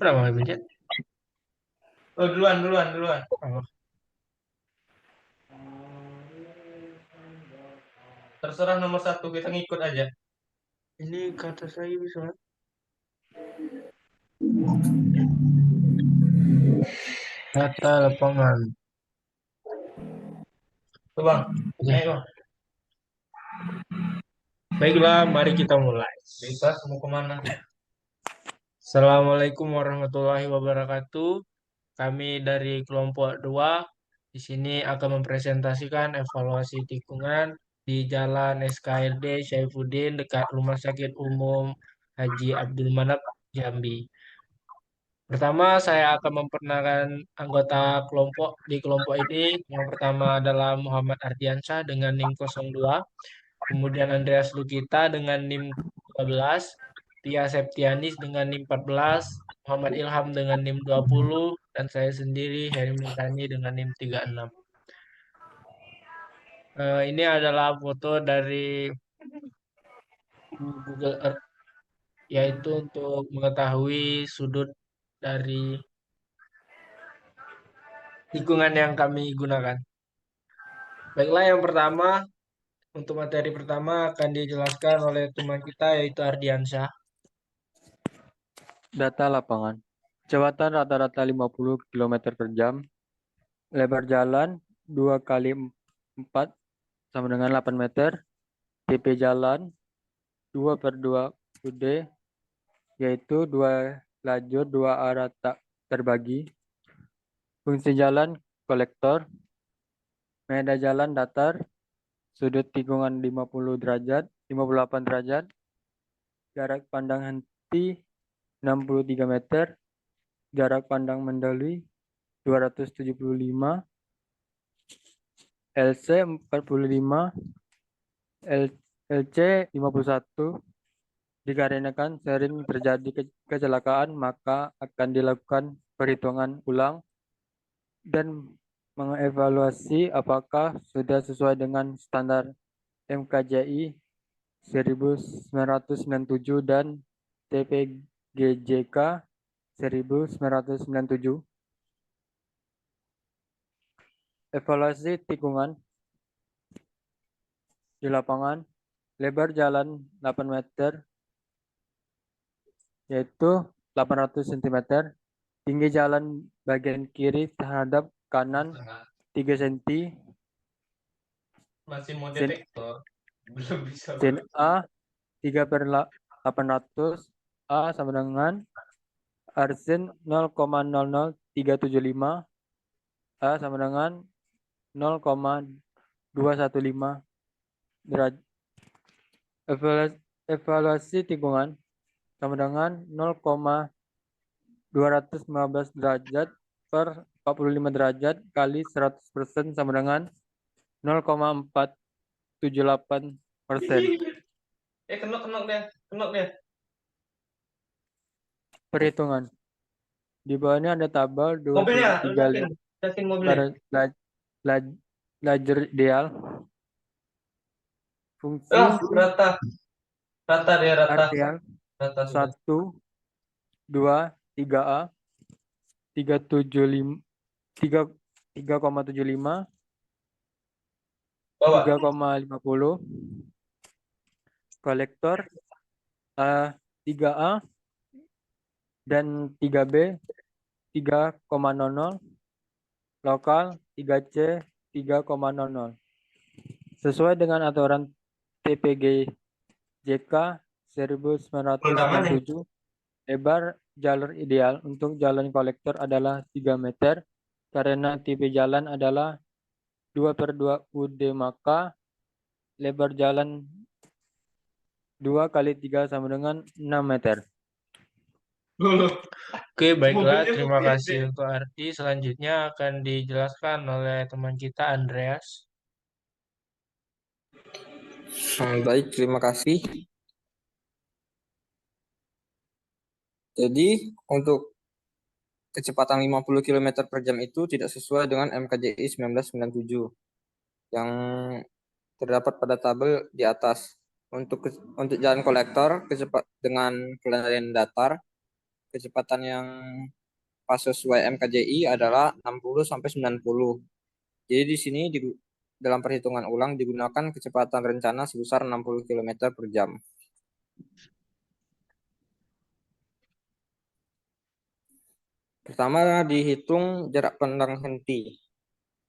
Berapa menit? Oh, duluan. Oh, Terserah nomor satu, kita ngikut aja. ini kata saya bisa. Data lapangan. Tuh, Bang. Oke. Ayo, Bang. Baiklah, mari kita mulai. Bebas, mau kemana? Assalamualaikum warahmatullahi wabarakatuh. Kami dari kelompok 2 di sini akan mempresentasikan evaluasi tikungan di Jalan SKRD Syaifuddin dekat Rumah Sakit Umum Haji Abdul Manap, Jambi. Pertama, saya akan memperkenalkan anggota kelompok di kelompok ini. Yang pertama adalah Muhammad Ardiansyah dengan NIM 02, kemudian Andreas Lukita dengan NIM 12, Tia Septianis dengan NIM 14, Muhammad Ilham dengan NIM 20, dan saya sendiri Heri Mutani dengan NIM 36. Ini adalah foto dari Google Earth, yaitu untuk mengetahui sudut dari tikungan yang kami gunakan. Baiklah, yang pertama, untuk materi pertama akan dijelaskan oleh teman kita yaitu Ardiansyah. Data lapangan. Kecepatan rata-rata 50 km per jam. Lebar jalan 2 kali 4 sama dengan 8 meter. TP jalan 2 per 2 UD, yaitu 2 lajur 2 arah tak terbagi. Fungsi jalan kolektor. Medan jalan datar. Sudut tikungan 50 derajat, 58 derajat. Jarak pandang henti 63 meter. Jarak pandang mendalui 275, LC 45, LC 51. Dikarenakan sering terjadi kecelakaan, maka akan dilakukan perhitungan ulang dan mengevaluasi apakah sudah sesuai dengan standar MKJI 1997 dan TPGJK 1997. Evaluasi tikungan di lapangan. Lebar jalan 8 meter, yaitu 800 cm. Tinggi jalan bagian kiri terhadap kanan 3 cm. Masih mau Sin, detektor. Belum bisa, sin belum. A 3 per 800. A sama dengan arsin 0,00375. A sama dengan 0,215 derajat. Evaluasi tikungan sama dengan 0,215 derajat per 45 derajat kali 100% sama dengan 0,478%. Kenok deh. Kenok deh. Perhitungan. Di bawahnya ada tabel Mobilnya, 2,3 ledakin. Ledakin mobilnya. lajur ideal. Fungsi Rata. Rata dia, rata. arterial Rata sudah. 1, 2, 3A, 375, 3,75, Bawa. 3,50. Kolektor 3A dan 3B 3,00. Lokal 3C 3,00. Sesuai dengan aturan TPGJK Rekaman ya. 1997, lebar jalur ideal untuk jalan kolektor adalah 3 meter karena tipe jalan adalah 2 per 2 UD, maka lebar jalan 2 kali 3 sama dengan 6 meter. Oke, baiklah. Mobilnya Terima supir kasih deh. untuk Arti. Selanjutnya akan dijelaskan oleh teman kita Andreas. Baik, terima kasih. Jadi, untuk kecepatan 50 km per jam itu tidak sesuai dengan MKJI 1997 yang terdapat pada tabel di atas. Untuk jalan kolektor dengan kelainan datar, kecepatan yang pas sesuai MKJI adalah 60 sampai 90. Jadi di sini dalam perhitungan ulang digunakan kecepatan rencana sebesar 60 km per jam. Pertama, dihitung jarak pandang henti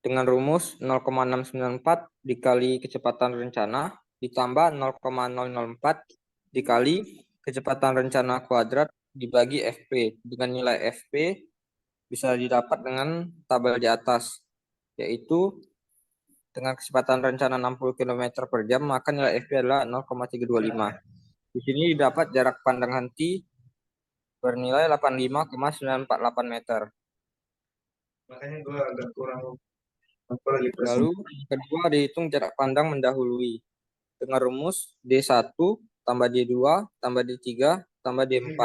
dengan rumus 0,694 dikali kecepatan rencana ditambah 0,004 dikali kecepatan rencana kuadrat dibagi FP. Dengan nilai FP bisa didapat dengan tabel di atas, yaitu dengan kecepatan rencana 60 km per jam, maka nilai FP adalah 0,325. Di sini didapat jarak pandang henti bernilai 85,948 meter. Makanya gue agak kurang. Lalu kedua dihitung jarak pandang mendahului dengan rumus D1 tambah D2 tambah D3 tambah D4.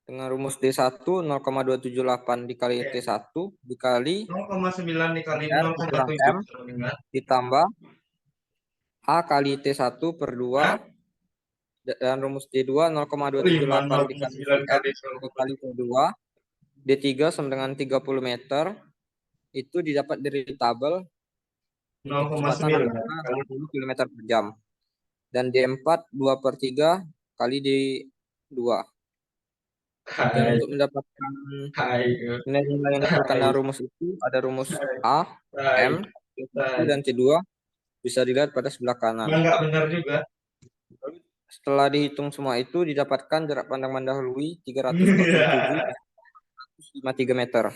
Dengan rumus D1 0,278 dikali T1 dikali 0,9 dikali R kurang M ditambah H kali T1 per 2 dan rumus D2 0,278 dikali R dikali T2 D3 sama dengan 30 meter itu didapat dari tabel untuk kecepatan 60 km per jam. Dan D4 2/3 kali D2. Dan untuk mendapatkan nilai-nilai yang diperlukan dalam rumus itu ada rumus A, M, T1 dan T2 bisa dilihat pada sebelah kanan. Enggak benar juga. Setelah dihitung semua itu didapatkan jarak pandang mendahului 347,53 meter.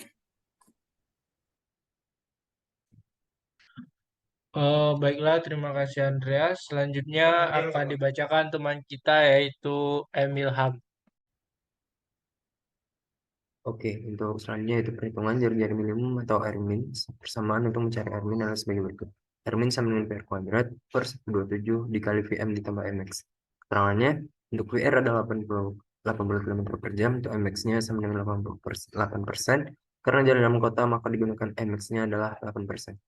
Oh, baiklah, terima kasih Andreas. Selanjutnya akan dibacakan teman kita yaitu Emil Ham. Oke, untuk selanjutnya itu perhitungan jari-jari minimum atau Rmin. Persamaan untuk mencari Rmin adalah sebagai berikut. Rmin sama dengan PR kuadrat per 127 dikali Vm ditambah Mx. Keterangannya, untuk VR adalah 80 km per jam, untuk Mx-nya sama dengan 8%. Karena jalan dalam kota, maka digunakan Mx-nya adalah 8%.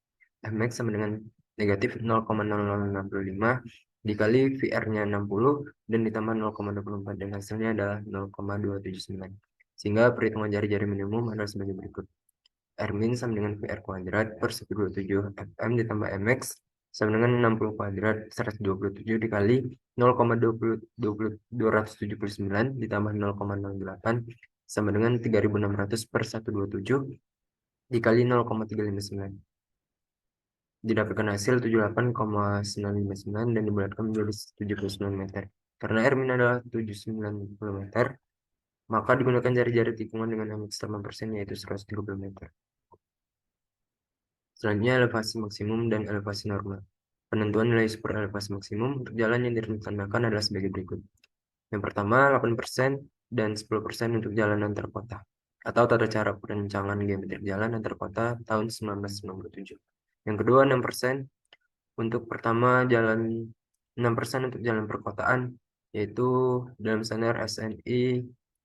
Mx sama dengan negatif 0,0065 dikali VR-nya 60 dan ditambah 0,24 dan hasilnya adalah 0,279. Sehingga perhitungan jari-jari minimum adalah sebagai berikut. Rmin sama dengan VR kuadrat per 127 Fm ditambah Mx sama dengan 60 kuadrat 127 dikali 0,279 ditambah 0,08 sama dengan 3600 per 127 dikali 0,359. Didapatkan hasil 78,959 dan dibulatkan menjadi 79 meter. Karena Rmin adalah 79 meter, maka digunakan jari-jari tikungan dengan Mx 8% yaitu 130 meter. Selanjutnya elevasi maksimum dan elevasi normal. Penentuan nilai super elevasi maksimum untuk jalan yang ditandahkan adalah sebagai berikut. Yang pertama 8% dan 10% untuk jalan antar kota atau tata cara perencanaan geometri jalan antar kota tahun 1997. Yang kedua 6% untuk pertama jalan 6% untuk jalan perkotaan yaitu dalam standar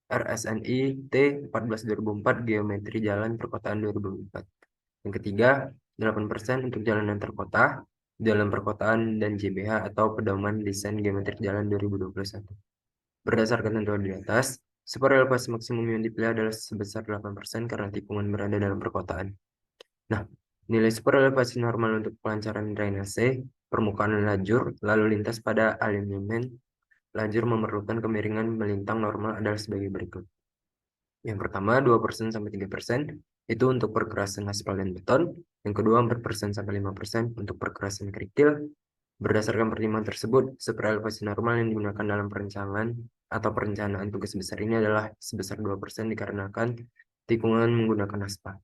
RSNI T 14 2004 geometri jalan perkotaan 2004. Yang ketiga 8% untuk jalan antar kota, jalan perkotaan dan JBH atau pedoman desain geometri jalan 2021. Berdasarkan tentuan di atas, super elevasi maksimum yang dipilih adalah sebesar 8% karena tikungan berada dalam perkotaan. Nah, nilai super elevasi normal untuk pelancaran drainase, permukaan lajur, lalu lintas pada alignment lajur memerlukan kemiringan melintang normal adalah sebagai berikut. Yang pertama 2% sampai 3% itu untuk perkerasan aspal dan beton. Yang kedua 4% sampai 5% untuk perkerasan kerikil. Berdasarkan pertimbangan tersebut, super elevasi normal yang digunakan dalam perencanaan tugas besar ini adalah sebesar 2% dikarenakan tikungan menggunakan aspal.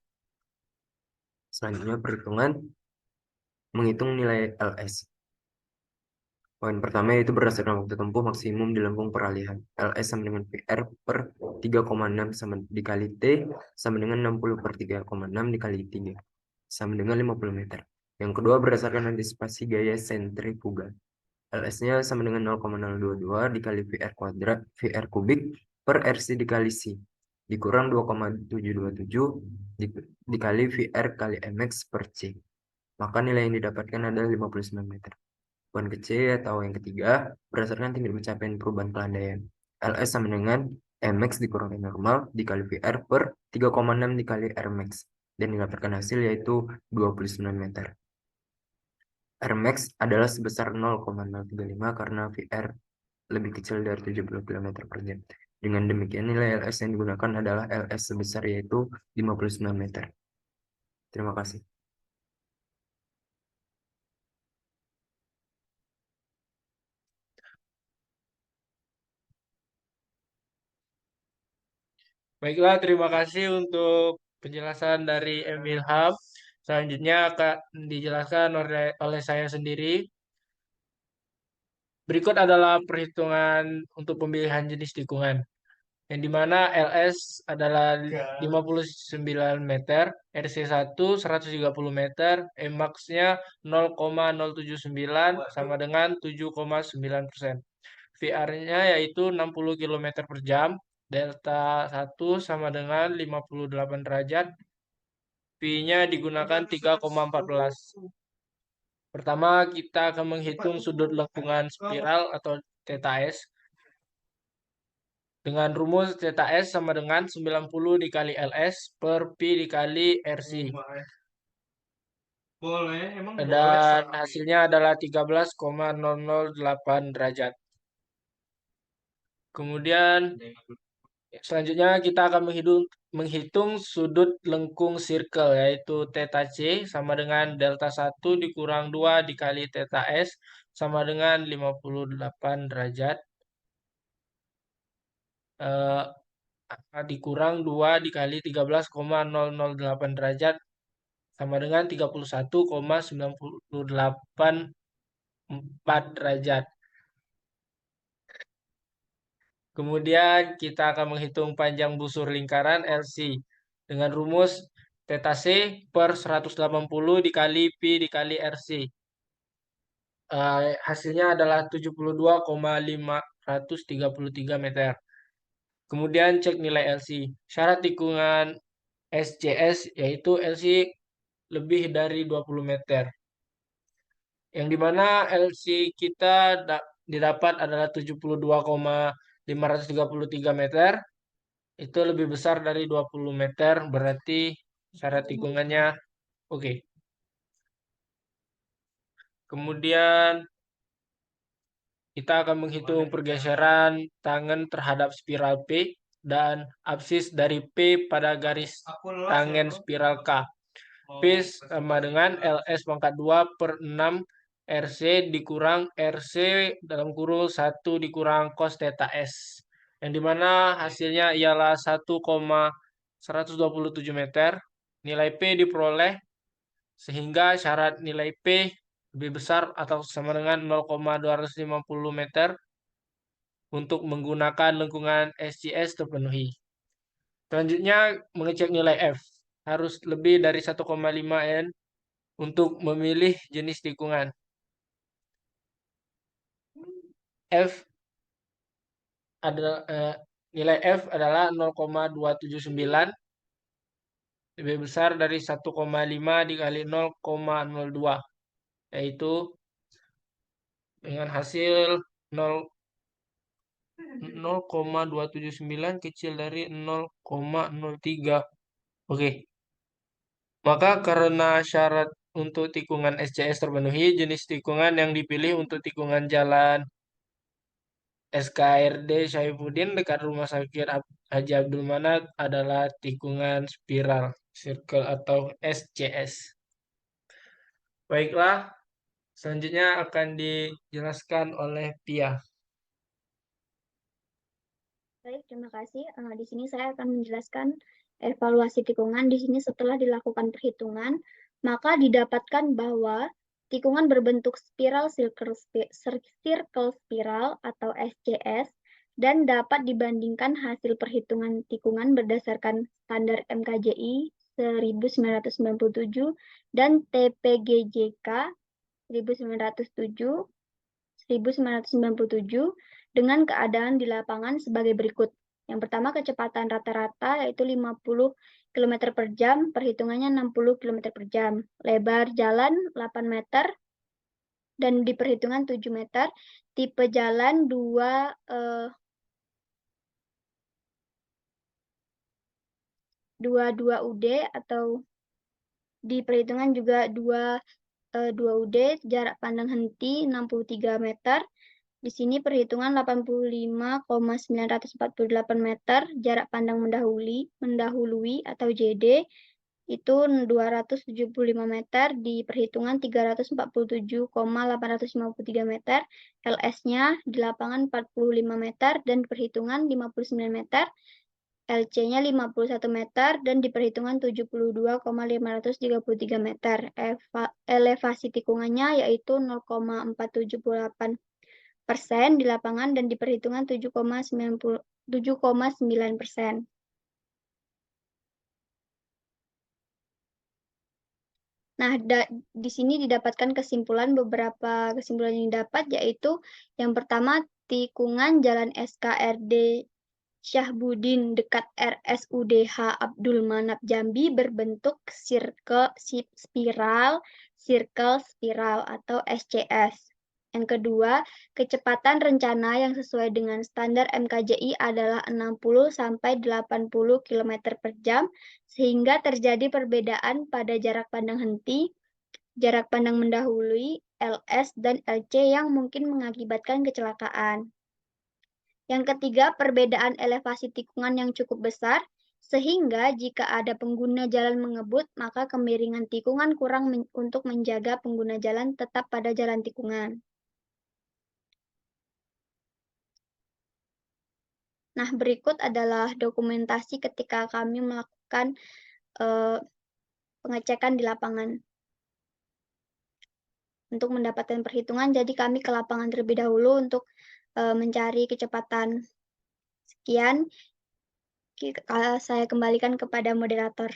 Selanjutnya perhitungan menghitung nilai LS. Poin pertama yaitu berdasarkan waktu tempuh maksimum di lengkung peralihan. LS sama dengan VR per 3,6 sama dikali T sama dengan 60 per 3,6 dikali 3 sama dengan 50 meter. Yang kedua berdasarkan antisipasi gaya sentrifugal. LS-nya sama dengan 0,022 dikali VR kuadrat VR kubik per RC dikali C dikurang 2,727 dikali VR kali MX per C. Maka nilai yang didapatkan adalah 59 meter. Poin ke C atau yang ketiga, berdasarkan tingkat pencapaian perubahan pelandaian. LS sama dengan Mx dikurang M normal dikali VR per 3,6 dikali Rmax. Dan didapatkan hasil yaitu 29 meter. Rmax adalah sebesar 0,035 karena VR lebih kecil dari 70 km per jam. Dengan demikian nilai LS yang digunakan adalah LS sebesar yaitu 59 meter. Terima kasih. Baiklah, terima kasih untuk penjelasan dari Emil Ham. Selanjutnya akan dijelaskan oleh saya sendiri. Berikut adalah perhitungan untuk pemilihan jenis tikungan, yang dimana LS adalah 59 meter, RC1 130 meter, Max-nya 0,079 sama dengan 7,9%. VR-nya yaitu 60 km per jam, delta 1 sama dengan 58 derajat, P-nya digunakan 3,14. Pertama, kita akan menghitung sudut lengkungan spiral atau θs. Dengan rumus θs sama dengan 90 dikali LS per Pi dikali RC. Boleh, emang boleh. Dan hasilnya adalah 13,008 derajat. Kemudian selanjutnya kita akan menghitung sudut lengkung circle yaitu θc sama dengan delta 1 dikurang 2 dikali θs sama dengan 58 derajat. Dikurang 2 dikali 13,008 derajat sama dengan 31,984 derajat. Kemudian kita akan menghitung panjang busur lingkaran LC dengan rumus θc per 180 dikali Pi dikali RC. Hasilnya adalah 72,533 meter. Kemudian cek nilai LC. Syarat tikungan SCS yaitu LC lebih dari 20 meter. Yang dimana LC kita didapat adalah 72,533 meter. Itu lebih besar dari 20 meter, berarti syarat tikungannya oke. Kemudian kita akan menghitung pergeseran tangan terhadap spiral P dan absis dari P pada garis tangen spiral K. P sama dengan LS pangkat 2 per 6 RC dikurang RC dalam kurung 1 dikurang cos θ S. Yang dimana hasilnya ialah 1,127 meter. Nilai P diperoleh sehingga syarat nilai P lebih besar atau sama dengan 0,250 meter untuk menggunakan lengkungan SCS terpenuhi. Selanjutnya mengecek nilai F. Harus lebih dari 1,5 N untuk memilih jenis tikungan. Nilai F adalah 0,279, lebih besar dari 1,5 dikali 0,02, yaitu dengan hasil 0,279 kecil dari 0,03. Oke. Maka karena syarat untuk tikungan SCS terpenuhi, jenis tikungan yang dipilih untuk tikungan jalan SKRD Syaifuddin dekat Rumah Sakit Haji Abdul Manat adalah tikungan spiral circle atau SCS. Baiklah, selanjutnya akan dijelaskan oleh Pia. Baik, terima kasih. Di sini saya akan menjelaskan evaluasi tikungan. Di sini setelah dilakukan perhitungan, maka didapatkan bahwa tikungan berbentuk spiral circle spiral atau SCS dan dapat dibandingkan hasil perhitungan tikungan berdasarkan standar MKJI 1997 dan TPGJK 1997 dengan keadaan di lapangan sebagai berikut. Yang pertama, kecepatan rata-rata yaitu 50 km per jam, perhitungannya 60 km per jam. Lebar jalan 8 meter, dan di perhitungan 7 meter. Tipe jalan 22 UD atau di perhitungan juga 2 UD, jarak pandang henti 63 meter. Di sini perhitungan 85,948 meter, jarak pandang mendahului atau JD itu 275 meter, di perhitungan 347,853 meter, LS-nya di lapangan 45 meter dan perhitungan 59 meter, LC-nya 51 meter dan di perhitungan 72,533 meter. Elevasi tikungannya yaitu 0,478% di lapangan dan di perhitungan 7,9%. Nah, di sini didapatkan beberapa kesimpulan yang didapat, yaitu yang pertama, tikungan Jalan SKRD Syahbudin dekat RSUDH Abdul Manap Jambi berbentuk spiral atau SCS. Yang kedua, kecepatan rencana yang sesuai dengan standar MKJI adalah 60-80 km per jam, sehingga terjadi perbedaan pada jarak pandang henti, jarak pandang mendahului, LS, dan LC yang mungkin mengakibatkan kecelakaan. Yang ketiga, perbedaan elevasi tikungan yang cukup besar, sehingga jika ada pengguna jalan mengebut, maka kemiringan tikungan kurang untuk menjaga pengguna jalan tetap pada jalan tikungan. Nah, berikut adalah dokumentasi ketika kami melakukan pengecekan di lapangan. Untuk mendapatkan perhitungan, jadi kami ke lapangan terlebih dahulu untuk mencari kecepatan. Sekian, saya kembalikan kepada moderator.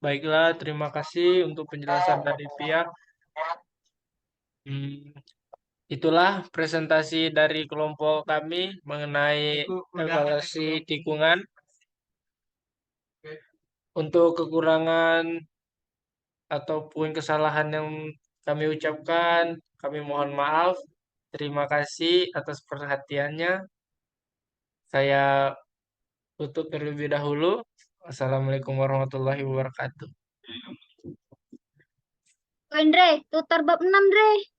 Baiklah, terima kasih untuk penjelasan dari pihak. Itulah presentasi dari kelompok kami mengenai evaluasi tikungan. Untuk kekurangan ataupun kesalahan yang kami ucapkan, kami mohon maaf. Terima kasih atas perhatiannya. Saya tutup terlebih dahulu. Assalamualaikum warahmatullahi wabarakatuh. Andre, tutor bab 6, Dre.